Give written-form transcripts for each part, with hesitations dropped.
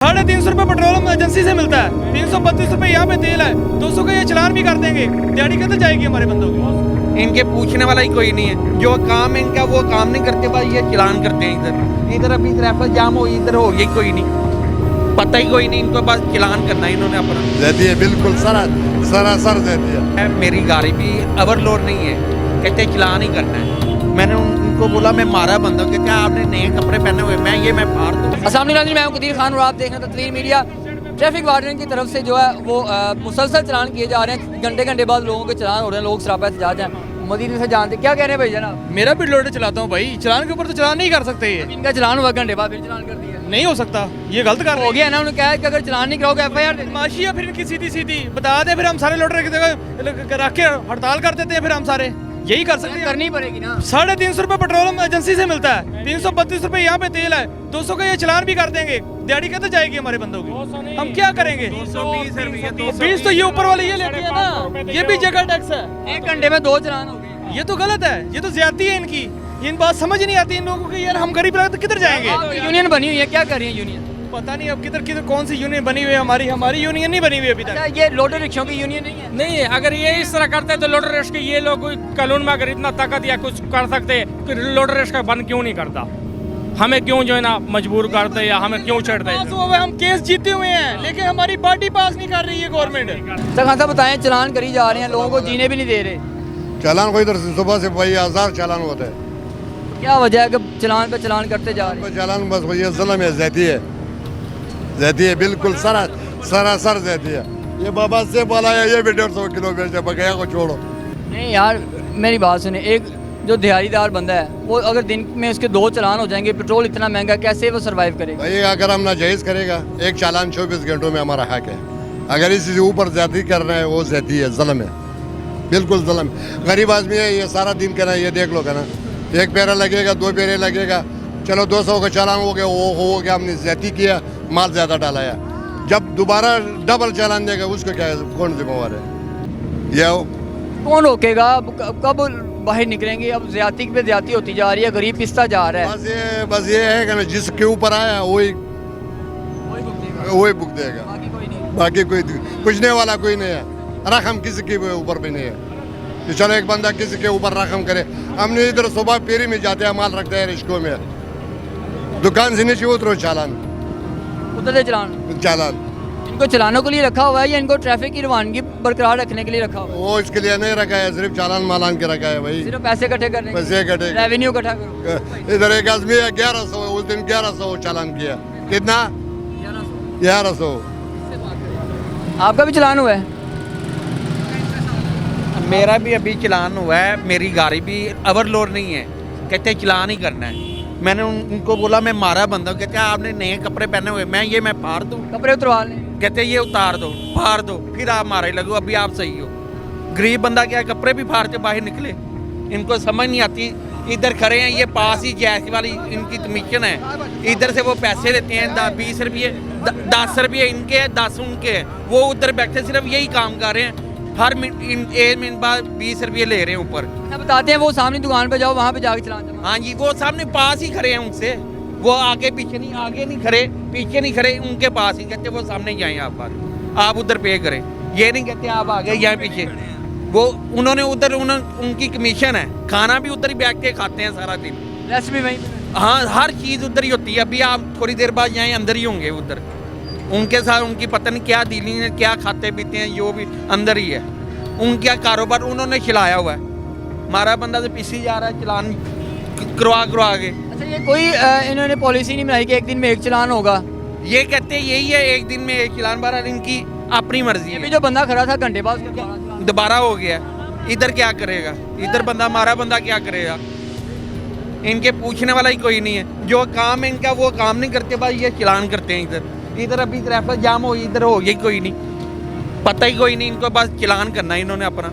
₹350 petrol agency से मिलता है, ₹332 यहाँ पे तेल है, 200 का ये चलान भी कर देंगे। दिहाड़ी कितने जाएगी हमारे बंदों की? इनके पूछने वाला ही कोई नहीं है। जो काम है इनका वो काम नहीं करते, भाई ये चलान करते हैं। इधर अभी ट्रैफिक जाम हो, इधर हो गई कोई नहीं, पता ही कोई नहीं इनको, बस चलान करना है इन्होंने अपना। देती है बिल्कुल सरासर देती है। मेरी गाड़ी भी ओवरलोड नहीं है, कहते चलान ही करना है। मैंने उनको बोला मैं मारा बंदा, कहते आपने नए कपड़े पहने हुए, मैं फाड़ दूँ। अस्सलाम वालेकुम, मैं हूं कदीर खान और आप देख रहे हैं तस्वीर मीडिया। ट्रैफिक वार्डन की तरफ से जो है वो मुसलसल चलान किए जा रहे हैं। घंटे बाद लोगों के चलान हो रहे हैं, लोग सरापा एहतजाज हैं। मदीने से जानते क्या कह रहे हैं भाई जनाब? मेरा भी लोडर चलाता हूँ भाई, चलान के ऊपर तो चलान नहीं कर सकते ये। इनका चलान हुआ घंटे बाद फिर चलान कर दिया, नहीं हो सकता, ये गलत कर हो गया ना। उन्होंने कहा कि अगर चलान नहीं कराओगे FIR दे। माशी है फिर इनकी सीधी बता दे, फिर हम सारे लोडर की जगह रख के हड़ताल कर देते हैं, फिर हम सारे यही कर सकते हैं। करनी पड़ेगी ना। ₹350 पेट्रोल एजेंसी से मिलता है, ₹332 यहाँ पे तेल है, 200 का ये चलान भी कर देंगे। दिहाड़ी कितने जाएगी हमारे बंदों की? हम क्या करेंगे? 20 तो ये ऊपर वाले ये लेते हैं ना, ये भी जगह टैक्स है। 1 घंटे में 2 चलान हो गए। ये तो गलत है, ये तो ज्यादती है इनकी। इन बात समझ नहीं आती इन लोगों की। यार हम गरीब लोग तो किधर जाएंगे? यूनियन बनी हुई है, क्या कर रही है यूनियन? पता नहीं अब किधर कौन सी यूनियन बनी हुई है। हमारी यूनियन नहीं बनी हुई अभी अच्छा, तक। ये लोडर रिक्शों की यूनियन नहीं है? नहीं, अगर ये इस तरह करते तो लोडर रेस के ये लोग कानून में अगर इतना ताकत या कुछ कर सकते, लोडर रेस का बंद क्यों नहीं करता? हमें क्यों जो है ना मजबूर करते या हमें क्यों छेड़ते? हम केस जीते हुए हैं, लेकिन हमारी पार्टी पास नहीं कर रही है गवर्नमेंट। सर खान साहब बताएं, चलान करी जा रहे हैं, लोगों को जीने भी नहीं दे रहे। चालान को इधर से सुबह से भाई 1000 चालान होते हैं। क्या वजह है कि चलान पे चलान करते जा रहे हैं? चालान बस भैया जुल्म है, ज़्यादती है बिल्कुल सरासर ज़्यादती है। ये बाबा से बोला है ये भी 150 किलो बेचे, बगैया को छोड़ो। नहीं यार, मेरी बात सुने, एक जो दिहाड़ीदार बंदा है वो अगर दिन में उसके 2 चलान हो जाएंगे, पेट्रोल इतना महंगा, कैसे वो सरवाइव करेगा? भाई अगर हम नाजायज़ करेगा, एक चालान 24 घंटों में हमारा हक है। अगर इसी से ऊपर ज़्यादती कर रहे हैं, वो ज़्यादती है, जुल्म है, बिल्कुल जुल्म। गरीब आदमी है, ये सारा दिन करना है, ये देख लो ना, 1 पैरा लगेगा, 2 पैरे लगेगा, चलो 200 का चालान हो गया, वो हो गया, हमने ज़्यादती किया, माल ज़्यादा डाला है। जब दोबारा डबल चालान देगा उसको क्या है, कौन जिम्मेवार है? ये कौन रोकेगा? कब बाहर निकलेंगे? अब ज्यादती पे ज्यादती होती जा रही है, गरीब पिसता जा रहा है। बस ये है कि जिसके ऊपर आया वही बुक देगा, बाकी कोई पूछने वाला कोई नहीं है। रकम किसी के ऊपर भी नहीं है कि चलो एक बंदा किसी के ऊपर रकम करे। हमने इधर सुबह पेरी में जाते हैं, माल रखते हैं रिश्कों में, दुकान से नीचे उतरो चालान। इनको चलानों के लिए रखा हुआ है या इनको ट्रैफिक की रवानगी बरकरार रखने के लिए रखा हुआ है? वो इसके लिए नहीं रखा है, सिर्फ चालान मालान के रखा है भाई, सिर्फ पैसे इकट्ठे करने, पैसे इकट्ठे, रेवेन्यू इकट्ठा करो। इधर एक आदमी है 1100, उस दिन 1100 चालान किया। कितना? 1100। आपका भी चलान हुआ है? मेरा भी अभी चलान हुआ है, मेरी गाड़ी भी ओवरलोड नहीं है, कहते चलान ही करना है। मैंने उनको बोला मैं मारा बंदा, कहते आपने नए कपड़े पहने हुए, मैं फाड़ दूँ। कपड़े उतरवा लें। कहते ये उतार दो, फाड़ दो, फिर आप मारे लगो, अभी आप सही हो। गरीब बंदा क्या कपड़े भी फाड़ के बाहर निकले, इनको समझ नहीं आती। इधर खड़े हैं, ये पास ही जैसी वाली इनकी कमीशन है, इधर से वो पैसे लेते हैं 20 रुपये, 10 रुपये इनके हैं, 10 उनके हैं। वो उधर बैठे सिर्फ यही काम कर रहे हैं, हर 1 मिनट बाद 20 रुपये ले रहे हैं ऊपर। बताते हैं वो सामने दुकान पे जाओ, वहाँ पे जाके चलान जमा। हाँ जी, वो सामने पास ही खड़े हैं उनसे, वो आगे नहीं खड़े, पीछे नहीं खड़े, उनके पास ही। कहते वो सामने जाएं, आप उधर पे करें, ये नहीं कहते आप आगे यहाँ पीछे। वो उन्होंने उधर उनकी कमीशन है, खाना भी उधर ही बैठ के खाते हैं सारा दिन, रेस्ट भी वहीं पे। हाँ हर चीज़ उधर ही होती है। अभी आप थोड़ी देर बाद जाएं, अंदर ही होंगे उधर, उनके साथ उनकी पता नहीं क्या डीलिंग है, क्या खाते पीते हैं, जो भी अंदर ही है। उनका कारोबार उन्होंने खिलाया हुआ है, हमारा बंदा तो पीछे जा रहा है चलान करवा के। अच्छा, ये कोई इन्होंने पॉलिसी नहीं बनाई कि 1 दिन में 1 चलान होगा? ये कहते यही है, 1 दिन में 1 चलान, बारह इनकी अपनी मर्जी अभी है। जो बंदा खड़ा था घंटे बाद दोबारा हो गया, इधर क्या करेगा? इधर हमारा बंदा क्या करेगा? इनके पूछने वाला ही कोई नहीं है। जो काम है इनका वो काम नहीं करते, बस ये चलान करते हैं। इधर अभी ट्रैफिक जाम हो, इधर हो गई कोई नहीं, पता ही कोई नहीं इनको, बस चलान करना है इन्होंने अपना।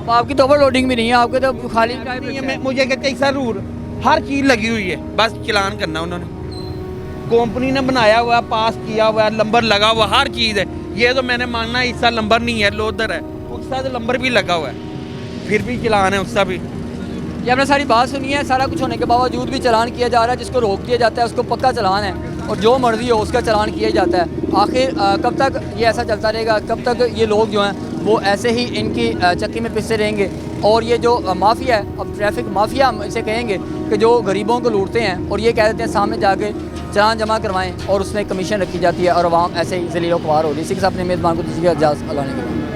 अब आपकी तो ओवरलोडिंग भी नहीं है, आपके तो खाली नहीं है, मुझे कहते सर रूल हर चीज़ लगी हुई है, बस चलान करना उन्होंने। कंपनी ने बनाया हुआ, पास किया हुआ, नंबर लगा हुआ, हर चीज़ है। ये तो मैंने मानना इसका नंबर नहीं है, लोडर है, उसका तो नंबर भी लगा हुआ है, फिर भी चलान है उसका भी। ये आपने सारी बात सुनी है, सारा कुछ होने के बावजूद भी चलान किया जा रहा है। जिसको रोक दिया जाता है उसको पक्का चलान है। और जो मर्जी हो उसका चालान किया जाता है। आखिर कब तक ये ऐसा चलता रहेगा, कब तक ये लोग जो हैं वो ऐसे ही इनकी चक्की में पिसते रहेंगे? और ये जो माफिया है, अब ट्रैफिक माफिया हम इसे कहेंगे कि जो गरीबों को लूटते हैं और ये कह देते हैं सामने जाके चालान जमा करवाएं और उसमें कमीशन रखी जाती है और आवाम ऐसे ही ज़लील व ख्वार हो रही है। इसी के साथ अपने मेज़बान को दीजिएगा इजाज़त। अल्लाह ने